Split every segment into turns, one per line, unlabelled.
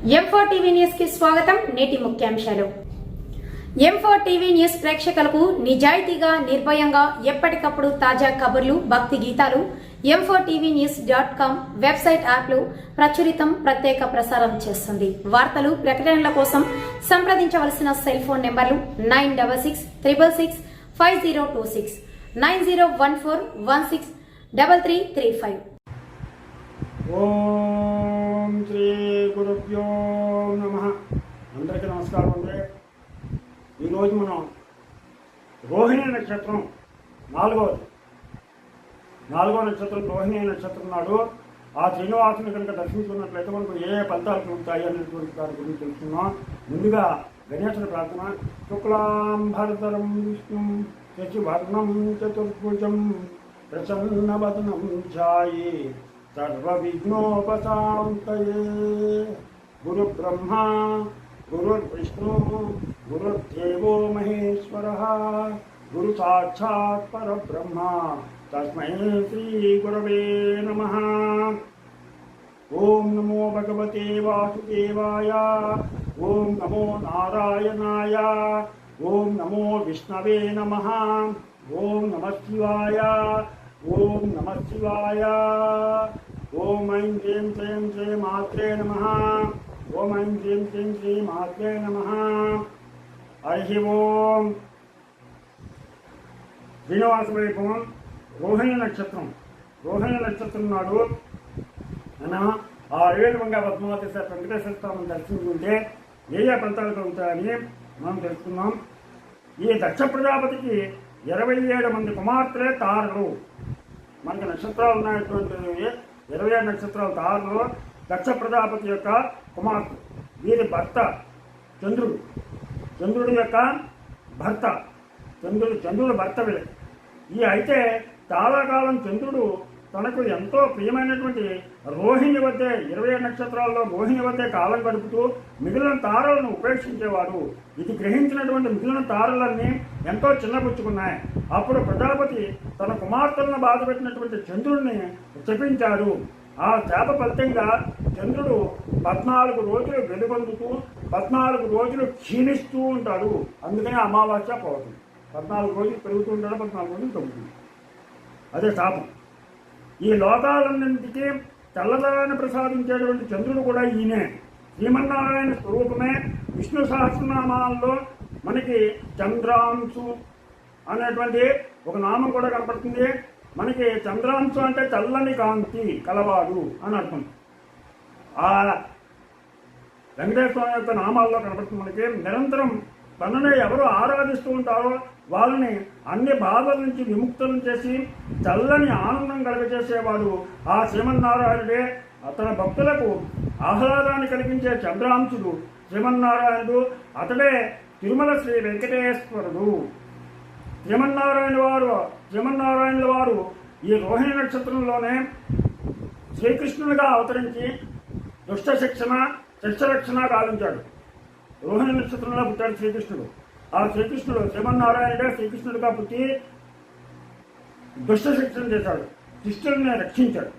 M4 TV news కి స్వాగతం. నేటి ముఖ్యాంశాలు. M4 టీవీ న్యూస్ ప్రేక్షకులకు నిజాయితీగా, నిర్భయంగా ఎప్పటికప్పుడు తాజా కబుర్లు, భక్తి గీతాలు m4tvnews.com వెబ్సైట్ యాప్లో ప్రత్యేక ప్రసారం చేస్తుంది. వార్తలు, ప్రకటనల కోసం సంప్రదించవలసిన సెల్ ఫోన్ నెంబర్లు 9666665026 9014163335.
ఓం శ్రీ గురుభ్యో నమః. అందరికీ నమస్కారం అండి. ఈరోజు మనం రోహిణి నక్షత్రం నాలుగో నక్షత్రం రోహిణి నక్షత్రం నాడు ఆ శ్రీనివాసుని కనుక దర్శించుకున్నట్లయితే మనకు ఏ ఫలితాలు కలుగుతాయి అనేటువంటి దాని గురించి తెలుసుకున్నాం. ముందుగా గణేశుని ప్రార్థన. శుక్లాంబరధరం విష్ణుం శశివర్ణం చతుర్భుజం ప్రసన్నవదనం ఛాయే సర్వవిఘ్నోపశాంతయే. గురు బ్రహ్మ గురుర్విష్ణు గురుర్దేవో మహేశ్వరః గురు సాక్షాత్ పరబ్రహ్మ తస్మై శ్రీ గురవే నమః. ఓం నమో భగవతే వాసుదేవాయ. ఓం నమో నారాయణాయ. ఓం నమో విష్ణవే నమః. ఓం నమః శివాయ. ఓం నమః శివాయ. ఓం ఐం హ్రీం శ్రీం శ్రీ మాత్రే నమః. ఓం ఐం హ్రీం శ్రీం శ్రీ మాత్రే నమః. హరి ఓం. శ్రీనివాస వైభవం రోహిణి నక్షత్రం నాడు ఆయన 6 పద్మావతి వెంకటేశ్వర స్వామిని దర్శించుకుంటే ఏ ఫలితాలు కలుగుతాయని మనం తెలుసుకున్నాం. ఈ దక్ష ప్రజాపతికి 27 మంది కుమార్తెలే తారలు. మనకి నక్షత్రాలు ఉన్నటువంటి 27 నక్షత్రాల తారలు దక్ష ప్రజాపతి యొక్క కుమార్తె. వీరి భర్త చంద్రుడి యొక్క భర్త చంద్రుడు భర్త వీళ్ళ. అయితే చాలా కాలం చంద్రుడు తనకు ఎంతో ప్రియమైనటువంటి రోహిణి వద్దే 27 నక్షత్రాల్లో రోహిణి వద్దే కాలం గడుపుతూ మిగిలిన తారలను ఉపేక్షించేవాడు. ఇది గ్రహించినటువంటి మిగిలిన తారలన్నీ ఎంతో చిన్నపుచ్చుకున్నాయి. అప్పుడు ప్రజాపతి తన కుమార్తెలను బాధపెట్టినటువంటి చంద్రుడిని శపించాడు. ఆ శాప ఫలితంగా చంద్రుడు 14 రోజులు వెలుగొందుతూ 14 రోజులు క్షీణిస్తూ ఉంటాడు. అందుకని అమావాస్య పోతుంది. 14 రోజులు పెరుగుతూ ఉంటాడు, 14 రోజులు తగ్గుతుంది. అదే శాపం. ఈ లోకాలన్నింటికీ తెల్లదాన్ని ప్రసాదించేటువంటి చంద్రుడు కూడా ఈయనే. శ్రీమన్నారాయణ స్వరూపమే. విష్ణు సహస్రనామాల్లో మనకి చంద్రాంశు అనేటువంటి ఒక నామం కూడా కనపడుతుంది. మనకి చంద్రాంశు అంటే చల్లని కాంతి కలవాడు అని అర్థం. ఆ వెంకటేశ్వర స్వామి యొక్క నామాల్లో కనపడుతుంది. మనకి నిరంతరం తననే ఎవరు ఆరాధిస్తూ ఉంటారో వాళ్ళని అన్ని బాధల నుంచి విముక్తులను చేసి చల్లని ఆనందం కలుగజేసేవాడు ఆ శ్రీమన్నారాయణుడే. అతని భక్తులకు ఆహ్లాదాన్ని కలిగించే చంద్రాంశుడు శ్రీమన్నారాయణుడు. అతడే తిరుమల శ్రీ వెంకటేశ్వరుడు. శ్రీమన్నారాయణుల వారు ఈ రోహిణి నక్షత్రంలోనే శ్రీకృష్ణునిగా అవతరించి దుష్ట శిక్షణ శిక్షరక్షణ గావించాడు. రోహిణి నక్షత్రంలో పుట్టాడు శ్రీకృష్ణుడు. ఆ శ్రీకృష్ణుడు శ్రీమన్నారాయణుడే శ్రీకృష్ణుడిగా పుట్టి దుష్ట శిక్షణ చేశాడు, శిష్యుడిని రక్షించాడు.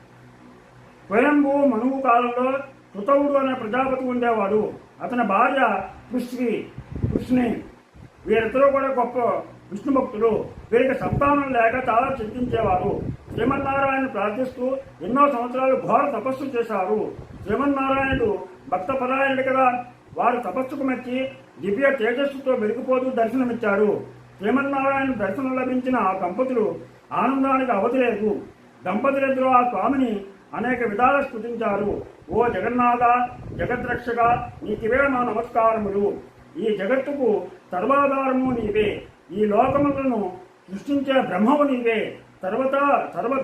స్వయంభూ మనువు కాలంలో కృతవుడు అనే ప్రజాపతి ఉండేవాడు. అతని భార్య కృష్ణి. వీరిద్దరూ కూడా గొప్ప విష్ణు భక్తులు. వీరికి సంతానం లేక చాలా చింతించేవారు. శ్రీమన్నారాయణ ప్రార్థిస్తూ ఎన్నో సంవత్సరాలు ఘోర తపస్సు చేశారు. శ్రీమన్నారాయణుడు భక్త పరాయణుడు కదా. వారు తపస్సుకు మెచ్చి దివ్య తేజస్సుతో వెలిగిపోతూ దర్శనమిచ్చారు. శ్రీమన్నారాయణ దర్శనం లభించిన ఆ దంపతులు ఆనందానికి అవధి లేదు. దంపతులిద్దరూ ఆ స్వామిని అనేక విధాల స్తుతించారు. ఓ జగన్నాథ, జగద్రక్షక, నీకివే మా నమస్కారములు. ఈ జగత్తుకు సర్వాధారము నీవే. ఈ లోకములను సృష్టించే బ్రహ్మము నీవే. సర్వ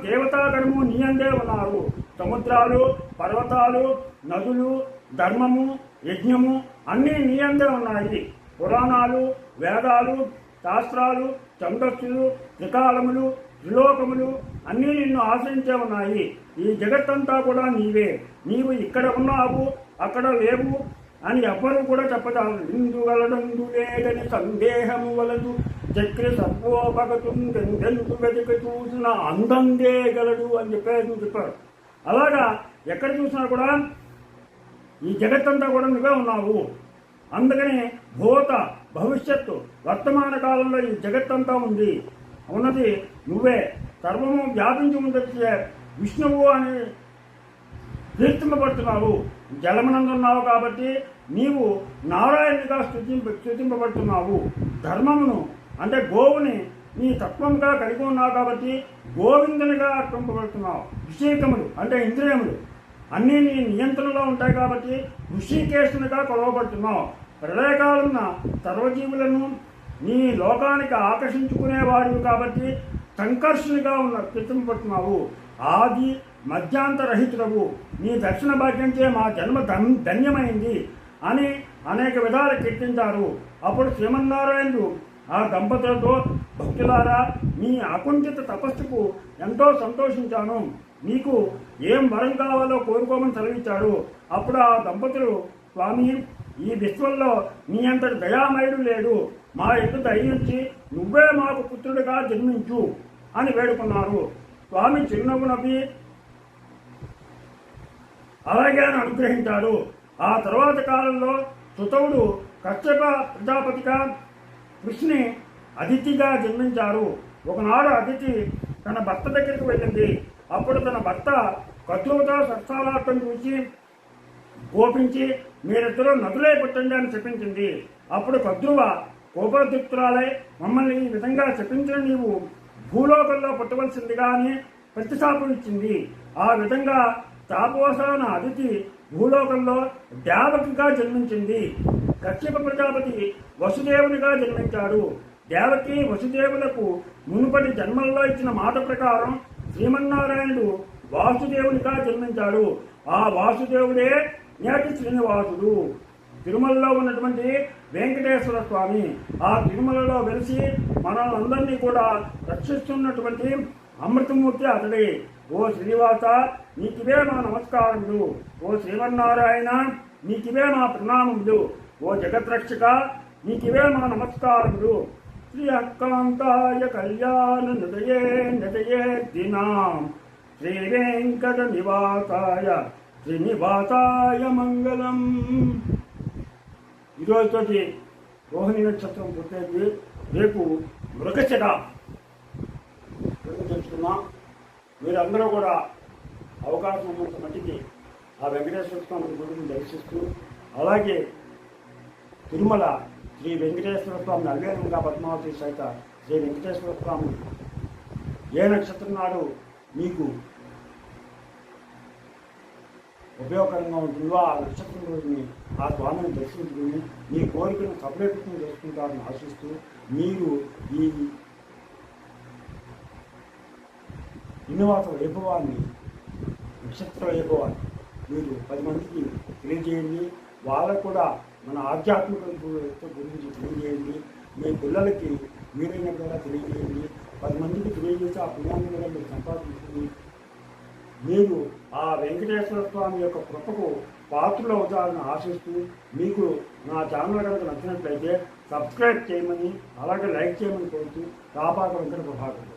దేవతాగణము నీ అందే ఉన్నారు. సముద్రాలు, పర్వతాలు, నదులు, ధర్మము, యజ్ఞము అన్నీ నీ అందే ఉన్నాయి. పురాణాలు, వేదాలు, శాస్త్రాలు, ఛందస్సులు, త్రికాలములు, త్రిలోకములు అన్నీ నిన్ను ఆశ్రయించే ఉన్నాయి. ఈ జగత్తంతా కూడా నీవే. నీవు ఇక్కడ ఉన్నావు, అక్కడ లేవు అని ఎవ్వరూ కూడా చెప్పజాలరు. ఇందుగలడందు లేదని సందేహము వలదు చక్రి సర్వోపగతుందెందు వెతిక చూసిన అందందే గలడు అని చెప్పారు. అలాగా ఎక్కడ చూసినా కూడా ఈ జగత్తంతా కూడా నువ్వే ఉన్నావు. అందుకని భూత భవిష్యత్తు వర్తమాన కాలంలో ఈ జగత్తంతా ఉంది, ఉన్నది నువ్వే. సర్వము వ్యాపించి ఉండే విష్ణువు అని కీర్తింపబడుతున్నావు. జలమునందున్నావు కాబట్టి నీవు నారాయణుడిగా స్తుతింపబడుతున్నావు. ధర్మమును అంటే గోవుని నీ తత్వంగా కలిగి ఉన్నావు కాబట్టి గోవిందునిగా అర్పింపబడుతున్నావు. విషేకములు అంటే ఇంద్రియములు అన్నీ నీ నియంత్రణలో ఉంటాయి కాబట్టి ఋషికేశునిగా కొలవబడుతున్నావు. ప్రళయకాలంలో సర్వజీవులను నీ లోకానికి ఆకర్షించుకునేవాడివి కాబట్టి సంకర్షునిగా కీర్తింపబడుతున్నావు. ఆది మధ్యాంతరహితుడవు. నీ దర్శన భాగ్యంచే మా జన్మ ధన్యమైంది అని అనేక విధాలు కీర్తించారు. అప్పుడు శ్రీమన్నారాయణుడు ఆ దంపతులతో, భక్తులారా, మీ అకుంఠిత తపస్సుకు ఎంతో సంతోషించాను, మీకు ఏం వరం కావాలో కోరుకోమని సెలవిచ్చాడు. అప్పుడు ఆ దంపతులు, స్వామి, ఈ విశ్వంలో నీ అంతటి దయామయుడు లేడు, మా ఎద్దు దయించి నువ్వే మాకు పుత్రుడిగా జన్మించు అని వేడుకున్నారు. స్వామి చిరునవ్వు నవ్వి అలాగే అని అనుగ్రహించాడు. ఆ తర్వాత కాలంలో సుతవుడు కశ్యప ప్రజాపతిగా కృష్ణుని అతిథిగా జన్మించారు. ఒకనాడు అతిథి తన భర్త దగ్గరికి వెళ్ళింది. అప్పుడు తన భర్త కద్రువుతో సత్సాలాటం చూసి కోపించి మీరిద్దరూ నదులే పుట్టండి అని చెప్పించింది. అప్పుడు కద్రువ కోపోద్రిక్తురాలై మమ్మల్ని ఈ విధంగా చెప్పించిన నీవు భూలోకంలో పుట్టవలసిందిగా అని ప్రతిశాపం ఇచ్చింది. ఆ విధంగా తాపోసాన అతిథి భూలోకంలో దేవకిగా జన్మించింది. కశ్యప ప్రజాపతి వసుదేవునిగా జన్మించాడు. దేవకి వసుదేవులకు మునుపటి జన్మల్లో ఇచ్చిన మాట ప్రకారం శ్రీమన్నారాయణుడు వాసుదేవునిగా జన్మించాడు. ఆ వాసుదేవుడే నేటి శ్రీనివాసుడు. తిరుమలలో ఉన్నటువంటి వెంకటేశ్వర స్వామి ఆ తిరుమలలో వెలిసి మనల్ని కూడా రక్షిస్తున్నటువంటి అమృతమూర్తి అతడే. ఓ శ్రీనివాస, నీకివే మా నమస్కారములు. ఓ శ్రీమన్నారాయణ, నీకివే మా ప్రణామములు. ఓ జగద్రక్షక, నీకివే మా నమస్కారములు. శ్రీ అక్కాంతాయ కళ్యాణ నిదయే నిదయే దినాం శ్రీ వెంకట నివాసాయ శ్రీనివాసాయ మంగళం. ఈరోజుతోటి రోహిణి నక్షత్రం పూర్తయింది. రేపు మృగశిర తెలుసుకున్నాం. మీరందరూ కూడా అవకాశం ఉన్నంత మట్టికి ఆ వెంకటేశ్వర స్వామి గుడిని దర్శిస్తూ, అలాగే తిరుమల శ్రీ వెంకటేశ్వర స్వామిని అల్వేలంగా పద్మావతి సహిత శ్రీ వెంకటేశ్వర స్వామి ఏ నక్షత్రం నాడు మీకు ఉపయోగకరంగా ఉంటుందో ఆ నక్షత్రం రోజుని ఆ స్వామిని దర్శించుకుని మీ కోరికను సఫలీకృతం చేసుకుంటారని ఆశిస్తూ, మీరు ఈ శ్రీనివాస వైభవాన్ని, నక్షత్ర వైభవాన్ని మీరు 10 మందికి తెలియజేయండి. వాళ్ళకు కూడా మన ఆధ్యాత్మిక గురించి తెలియజేయండి. మీ పిల్లలకి వీరైన కూడా తెలియజేయండి. 10 మందికి తెలియజేసి ఆ పుణ్యాన్ని కూడా మీరు సంపాదించుకుని మీరు ఆ వెంకటేశ్వర స్వామి యొక్క కృపకు పాత్రలు అవుతారని ఆశిస్తూ, మీకు నా ఛానల్ కనుక నచ్చినట్లయితే సబ్స్క్రైబ్ చేయమని, అలాగే లైక్ చేయమని కోరుతూ రాపాక వెంకట ప్రభాకర్.